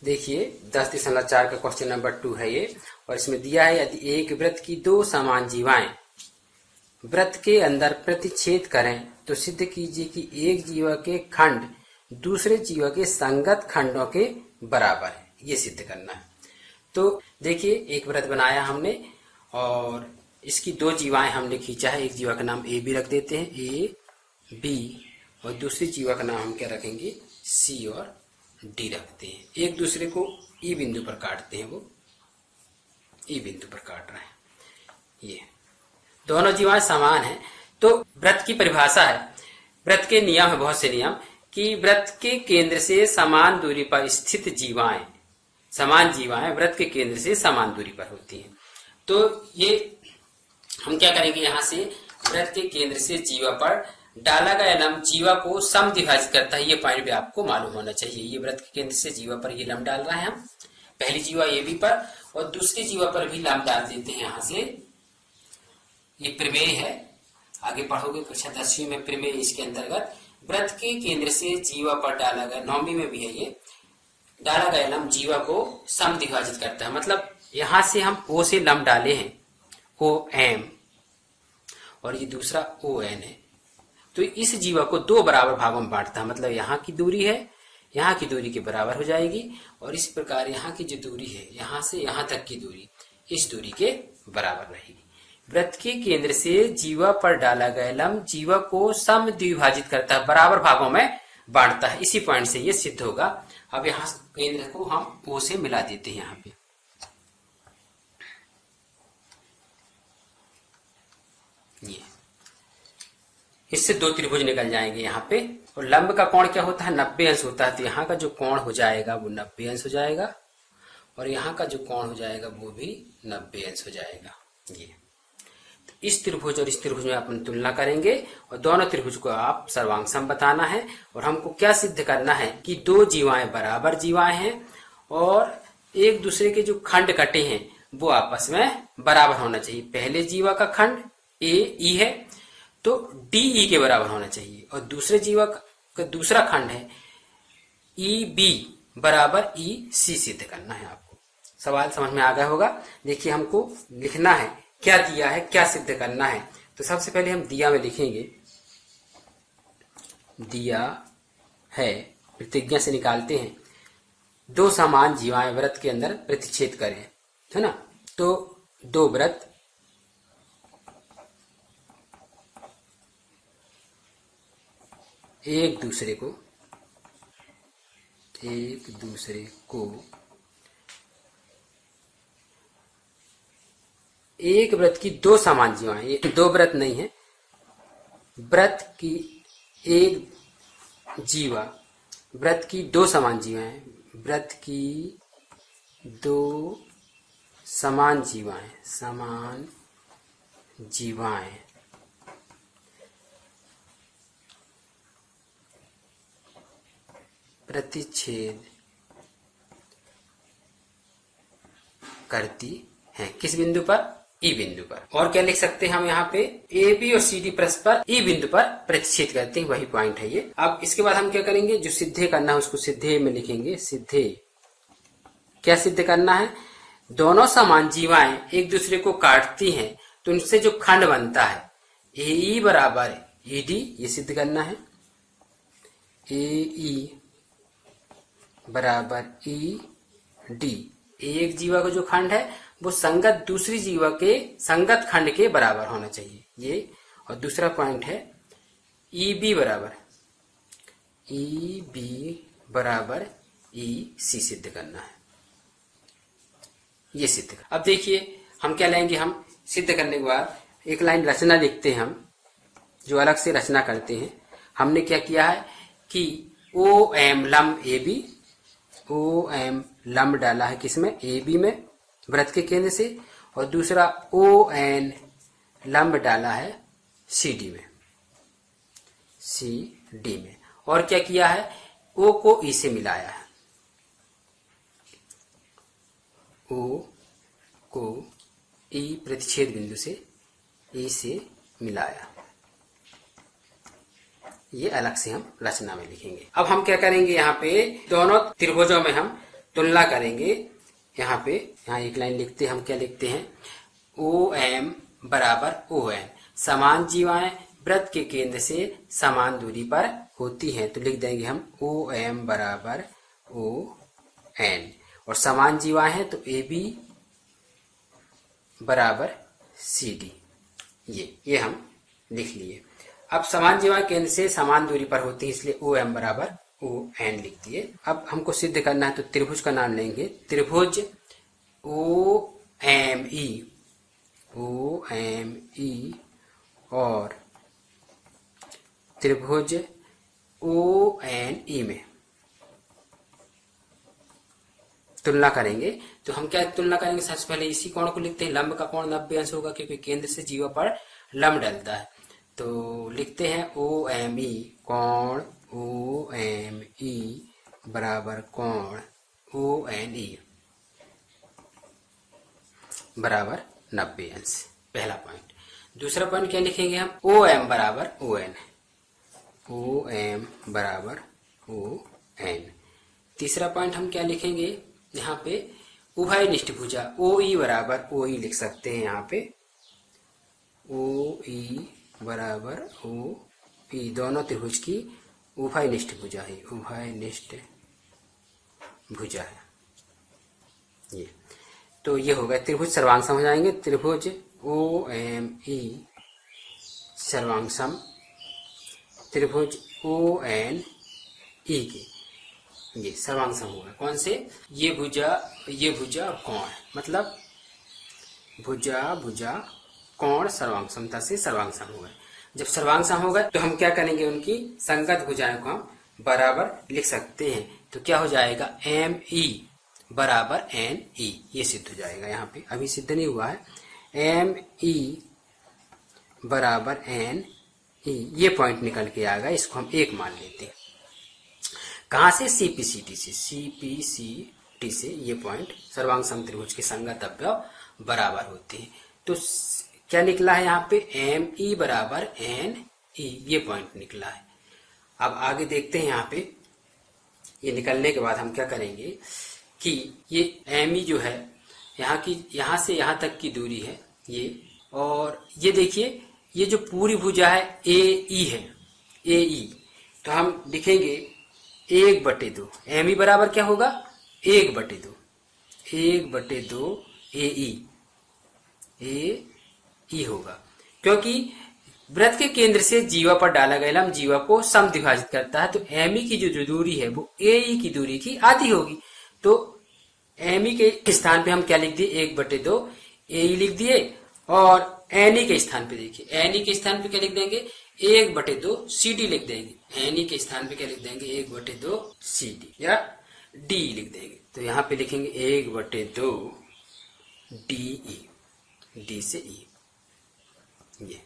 देखिए 10.4 का question number 2 है ये, और इसमें दिया है यदि एक वृत्त की दो समान जीवाएं वृत्त के अंदर प्रतिच्छेद करें तो सिद्ध कीजिए कि एक जीवा के खंड दूसरे जीवा के संगत खंडों के बराबर है। ये सिद्ध करना है। तो देखिए एक वृत्त बनाया हमने और इसकी दो जीवाएं हमने खींचा है। एक जीवा का नाम ए बी रख देते हैं, ए बी, और दूसरी जीवा का नाम हम क्या रखेंगे, सी और डी रखते हैं। एक दूसरे को ई बिंदु पर काटते हैं, वो ई बिंदु पर काट रहे हैं। ये दोनों जीवाएं समान हैं। तो वृत्त की परिभाषा है, वृत्त के नियम है, बहुत से नियम, कि वृत्त के केंद्र से समान दूरी पर स्थित जीवाएं, समान जीवाएं वृत्त के केंद्र से समान दूरी पर होती हैं। तो ये हम क्या करेंगे, यहां से वृत्त के केंद्र से जीवा पर डाला गया लंब जीवा को समद्विभाजित करता है। ये पॉइंट भी आपको मालूम होना चाहिए। ये वृत्त के केंद्र से जीवा पर ये लंब डाल रहे हैं हम, पहली जीवा ए बी पर और दूसरी जीवा पर भी लंब डाल देते हैं। यहां से ये प्रमेय है, आगे पढ़ोगे कक्षा 10वीं में प्रमेय इसके अंतर्गत वृत्त के केंद्र से जीवा पर डाला गया, 9वीं में भी है ये, डाला गया लंब जीवा को समद्विभाजित करता है। मतलब यहां से हम ओ से लंब डाले हैं, ओ एम, और ये दूसरा ओ एन है। तो इस जीवा को दो बराबर भागों में बांटता है। मतलब यहाँ की दूरी है, यहाँ की दूरी के बराबर हो जाएगी, और इस प्रकार यहाँ की जो दूरी है, यहाँ से यहाँ तक की दूरी इस दूरी के बराबर रहेगी। वृत्त के केंद्र से जीवा पर डाला गया लंब जीवा को समद्विभाजित करता है, बराबर भागों में बांटता है। इसी पॉइंट से ये सिद्ध होगा। अब यहाँ केंद्र को हम ओ से मिला देते हैं। यहाँ पे ये इससे दो त्रिभुज निकल जाएंगे यहाँ पे, और लंब का कोण क्या होता है, 90 अंश होता है। तो यहाँ का जो कोण हो जाएगा वो 90 अंश हो जाएगा, और यहाँ का जो कोण हो जाएगा वो भी 90 अंश हो जाएगा। ये तो इस त्रिभुज और इस त्रिभुज में अपन तुलना करेंगे, और दोनों त्रिभुज को आप सर्वांग सम बताना है। और हमको क्या सिद्ध करना है कि दो जीवाएं बराबर जीवाएं हैं, और एक दूसरे के जो खंड कटे हैं वो आपस में बराबर होना चाहिए। पहले जीवा का खंड ए ई है तो डी ई के बराबर होना चाहिए, और दूसरे जीवा का दूसरा खंड है ई बी बराबर ई सी सिद्ध करना है। आपको सवाल समझ में आ गया होगा। देखिए हमको लिखना है क्या दिया है, क्या सिद्ध करना है। तो सबसे पहले हम दिया में लिखेंगे, दिया है प्रतिज्ञा से निकालते हैं, दो समान जीवाएं वृत्त के अंदर प्रतिच्छेद करें, है ना। तो दो वृत्त एक दूसरे को एक वृत्त की दो समान जीवाएं, ये दो वृत्त नहीं है, वृत्त की एक जीवा, वृत्त की दो समान जीवाएं, वृत्त की दो समान जीवाएं प्रतिच्छेद करती हैं। किस बिंदु पर, ई बिंदु पर। और क्या लिख सकते हैं हम यहाँ पे, ए बी और सी डी परस्पर ई बिंदु पर प्रतिच्छेद करते हैं, वही पॉइंट है ये। अब इसके बाद हम क्या करेंगे, जो सिद्धे करना है उसको सिद्धे में लिखेंगे। सिद्धे क्या सिद्ध करना है, दोनों समान जीवाएं एक दूसरे को काटती हैं तो उनसे जो खंड बनता है ए ई बराबर ए डी, ये सिद्ध करना है। ए ई बराबर ई डी, एक जीवा का जो खंड है वो संगत दूसरी जीवा के संगत खंड के बराबर होना चाहिए, ये। और दूसरा पॉइंट है ई बी बराबर ई सी सिद्ध करना है, ये सिद्ध कर। अब देखिए हम क्या लेंगे, हम सिद्ध करने के बाद एक लाइन रचना लिखते हैं हम, जो अलग से रचना करते हैं। हमने क्या किया है कि ओ एम लंब ए बी, ओ एम लंब डाला है किसमें, ए बी में वृत्त के केंद्र से, और दूसरा ओ एन लंब डाला है सी डी में। और क्या किया है, ओ को ई से मिलाया है, ओ को ई प्रतिच्छेद बिंदु से ई से मिलाया। ये अलग से हम रचना में लिखेंगे। अब हम क्या करेंगे, यहाँ पे दोनों त्रिभुजों में हम तुलना करेंगे। यहाँ पे एक लाइन लिखते हैं, हम क्या लिखते हैं, OM बराबर ON, समान जीवाएं वृत्त के केंद्र से समान दूरी पर होती हैं, तो लिख देंगे हम OM बराबर ON, और समान जीवाएं हैं तो AB बराबर CD, ये हम लिख लिए। अब समान जीवाएं केंद्र से समान दूरी पर होती है, इसलिए OM बराबर ON लिख दिए। अब हमको सिद्ध करना है, तो त्रिभुज का नाम लेंगे, त्रिभुज OME और त्रिभुज ONE में तुलना करेंगे। तो हम क्या तुलना करेंगे, सबसे पहले इसी कोण को लिखते हैं, लंब का कोण 90 अंश होगा क्योंकि केंद्र से जीवा पर लंब डलता है। तो लिखते हैं OME, कोण OME बराबर कोण ONE बराबर 90 अंश, पहला पॉइंट। दूसरा पॉइंट क्या लिखेंगे हम, OM बराबर ON, OM बराबर ON। तीसरा पॉइंट हम क्या लिखेंगे, यहाँ पे उभयनिष्ठ भुजा OE बराबर OE लिख सकते हैं। यहाँ पे OE बराबर OE, दोनों त्रिभुज की उभयनिष्ठ भुजा है, उभयनिष्ठ भुजा है ये। तो ये हो गया त्रिभुज सर्वांग हो जाएंगे, त्रिभुज OME सर्वांग त्रिभुज ONE के ये सर्वांग होगा। कौन से, ये भुजा और कोण, मतलब भुजा कोण सर्वांग समता से सर्वांग सम हो गए। जब सर्वांग सम हो गए तो हम क्या करेंगे, उनकी संगत भुजाओं को हम बराबर लिख सकते हैं। तो क्या हो जाएगा, ME बराबर NE, ये सिद्ध हो जाएगा। यहाँ पे अभी सिद्ध नहीं हुआ है, ME बराबर NE, ये पॉइंट निकल के आएगा, इसको हम 1 मान लेते हैं। कहाँ से, CPCT से ये पॉइंट सर्वांग सम त्रिभुज के संगत अवयव बराबर होते हैं। तो क्या निकला है यहाँ पे, ME बराबर NE, ये पॉइंट निकला है। अब आगे देखते हैं, यहाँ पे ये निकलने के बाद हम क्या करेंगे कि ये ME जो है, यहाँ से यहाँ तक की दूरी है ये, और ये देखिए ये जो पूरी भुजा है AE है, AE, तो हम लिखेंगे 1/2, ME बराबर क्या होगा, 1/2 AE होगा, क्योंकि वृत्त के केंद्र से जीवा पर डाला गया लंब जीवा को समद्विभाजित करता है। तो ME की जो दूरी है वो AE की दूरी की आधी होगी। तो ME के स्थान पे हम क्या लिख दिए, 1/2 AE लिख दिए, और NE के स्थान पे देखिए, NE के स्थान पे क्या लिख देंगे, 1/2 CD लिख देंगे। NE के स्थान पे क्या लिख देंगे, 1/2 CD या D लिख देंगे। तो यहाँ पे लिखेंगे 1/2 DE, D से E, ये।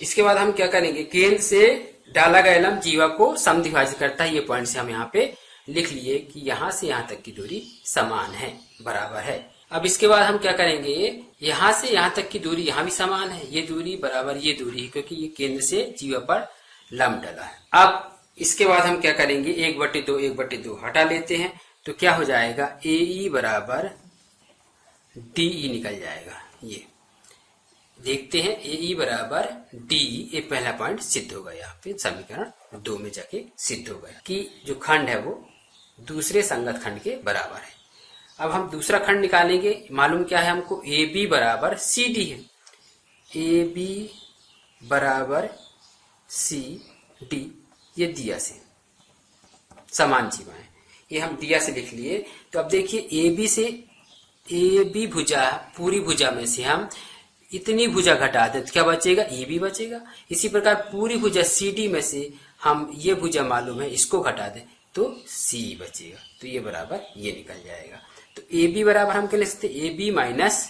इसके बाद हम क्या करेंगे, केंद्र से डाला गया लंब जीवा को समद्विभाजित करता है, ये पॉइंट से हम यहाँ पे लिख लिए कि यहाँ से यहाँ तक की दूरी समान है, बराबर है। अब इसके बाद हम क्या करेंगे, यहाँ से यहाँ तक की दूरी यहाँ भी समान है, ये दूरी बराबर ये दूरी है, क्योंकि ये केंद्र से जीवा पर लंब डला है। अब इसके बाद हम क्या करेंगे, 1/2 हटा लेते हैं, तो क्या हो जाएगा, AE बराबर DE निकल जाएगा। ये देखते हैं, AE बराबर DE, ये पहला पॉइंट सिद्ध हो गया। यहाँ पे समीकरण 2 में जाके सिद्ध हो गया कि जो खंड है वो दूसरे संगत खंड के बराबर है। अब हम दूसरा खंड निकालेंगे, मालूम क्या है हमको, AB बराबर CD है, AB बराबर CD, ये दिया से समान जीवा है, ये हम दिया से लिख लिए। तो अब देखिए AB भुजा, पूरी भुजा में से हम इतनी भुजा घटा दें तो क्या बचेगा, EB बचेगा। इसी प्रकार पूरी भुजा CD में से हम ये भुजा मालूम है, इसको घटा दें तो CE बचेगा, तो ये बराबर ये निकल जाएगा। तो AB बराबर हम क्या लिख सकते, AB माइनस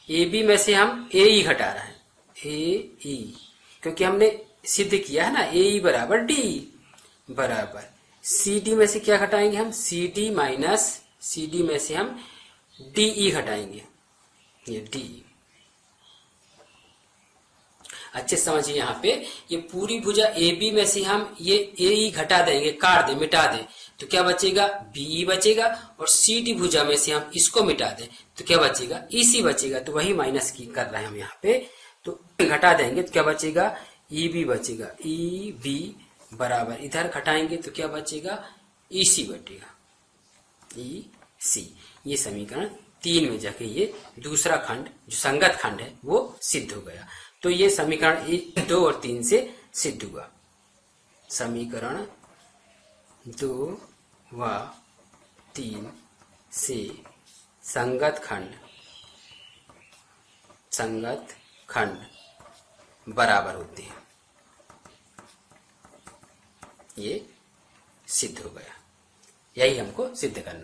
AB में से हम AE घटा रहे हैं, AE, क्योंकि हमने सिद्ध किया है ना, AE बराबर DE बराबर CD में से क्या घटाएंगे हम, CD माइनस CD में से हम DE घटाएंगे, ये DE। अच्छे से समझिए। यहाँ पे ये पूरी भुजा ए बी में से हम ये ए ई घटा देंगे, काट दें, मिटा दें, तो क्या बचेगा, बी बचेगा। और सी डी भुजा में से हम इसको मिटा दें तो क्या बचेगा, ई सी बचेगा। तो वही माइनस की कर रहे हैं हम यहाँ पे, तो घटा देंगे तो क्या बचेगा, ई बी बचेगा। ई बी बराबर इधर घटाएंगे तो क्या बचेगा, ई सी बचेगा, ई सी। ये समीकरण 3 में जाके ये दूसरा खंड जो संगत खंड है वो सिद्ध हो गया। तो ये समीकरण 1, 2 और 3 से सिद्ध हुआ। समीकरण 2 व 3 से संगत खंड बराबर होते हैं, ये सिद्ध हो गया। यही हमको सिद्ध करना।